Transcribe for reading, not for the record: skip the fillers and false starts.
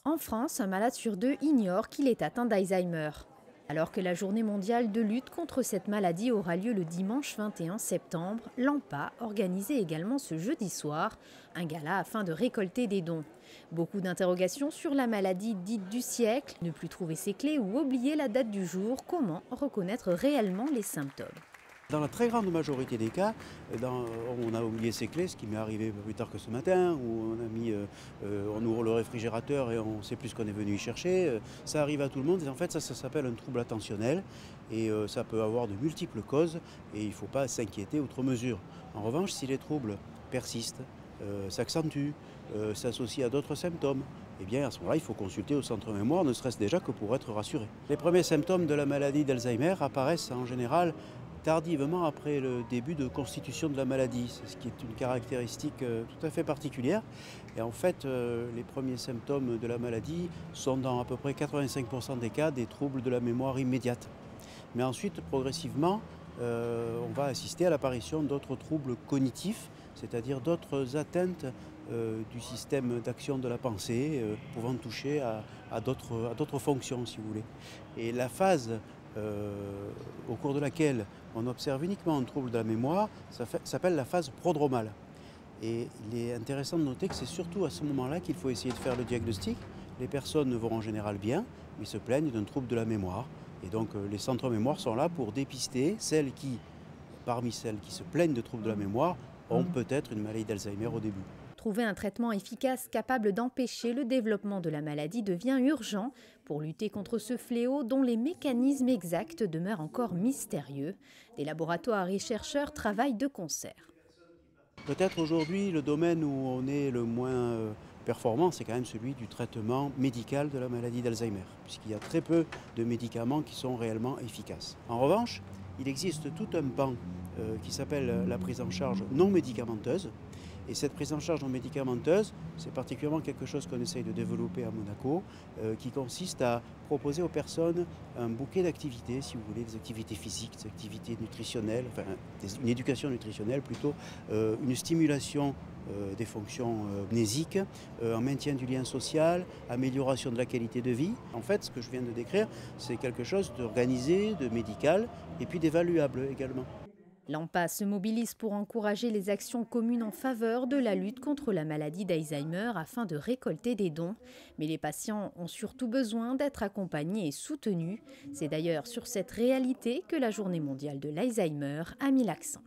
En France, un malade sur deux ignore qu'il est atteint d'Alzheimer. Alors que la journée mondiale de lutte contre cette maladie aura lieu le dimanche 21 septembre, l'AMPA organisait également ce jeudi soir un gala afin de récolter des dons. Beaucoup d'interrogations sur la maladie dite du siècle, ne plus trouver ses clés ou oublier la date du jour, comment reconnaître réellement les symptômes. Dans la très grande majorité des cas, on a oublié ses clés, ce qui m'est arrivé plus tard que ce matin, où on ouvre le réfrigérateur et on ne sait plus ce qu'on est venu y chercher. Ça arrive à tout le monde et en fait ça s'appelle un trouble attentionnel et ça peut avoir de multiples causes et il ne faut pas s'inquiéter outre mesure. En revanche, si les troubles persistent, s'accentuent, s'associent à d'autres symptômes, eh bien à ce moment-là, il faut consulter au centre mémoire, ne serait-ce déjà que pour être rassuré. Les premiers symptômes de la maladie d'Alzheimer apparaissent en général tardivement après le début de constitution de la maladie, c'est ce qui est une caractéristique tout à fait particulière. Et en fait, les premiers symptômes de la maladie sont dans à peu près 85% des cas des troubles de la mémoire immédiate. Mais ensuite, progressivement, on va assister à l'apparition d'autres troubles cognitifs, c'est-à-dire d'autres atteintes du système d'action de la pensée, pouvant toucher à d'autres fonctions, si vous voulez. Et la phase au cours de laquelle on observe uniquement un trouble de la mémoire, ça s'appelle la phase prodromale. Et il est intéressant de noter que c'est surtout à ce moment-là qu'il faut essayer de faire le diagnostic. Les personnes vont en général bien, mais se plaignent d'un trouble de la mémoire. Et donc les centres mémoire sont là pour dépister parmi celles qui se plaignent de troubles de la mémoire, ont peut-être une maladie d'Alzheimer au début. Trouver un traitement efficace capable d'empêcher le développement de la maladie devient urgent pour lutter contre ce fléau dont les mécanismes exacts demeurent encore mystérieux. Des laboratoires et chercheurs travaillent de concert. Peut-être aujourd'hui, le domaine où on est le moins performant, c'est quand même celui du traitement médical de la maladie d'Alzheimer, puisqu'il y a très peu de médicaments qui sont réellement efficaces. En revanche, il existe tout un pan qui s'appelle la prise en charge non médicamenteuse. Et cette prise en charge non médicamenteuse, c'est particulièrement quelque chose qu'on essaye de développer à Monaco, qui consiste à proposer aux personnes un bouquet d'activités, si vous voulez, des activités physiques, des activités nutritionnelles, enfin une éducation nutritionnelle plutôt, une stimulation des fonctions mnésiques, un maintien du lien social, amélioration de la qualité de vie. En fait, ce que je viens de décrire, c'est quelque chose d'organisé, de médical et puis d'évaluable également. L'AMPA se mobilise pour encourager les actions communes en faveur de la lutte contre la maladie d'Alzheimer afin de récolter des dons. Mais les patients ont surtout besoin d'être accompagnés et soutenus. C'est d'ailleurs sur cette réalité que la Journée mondiale de l'Alzheimer a mis l'accent.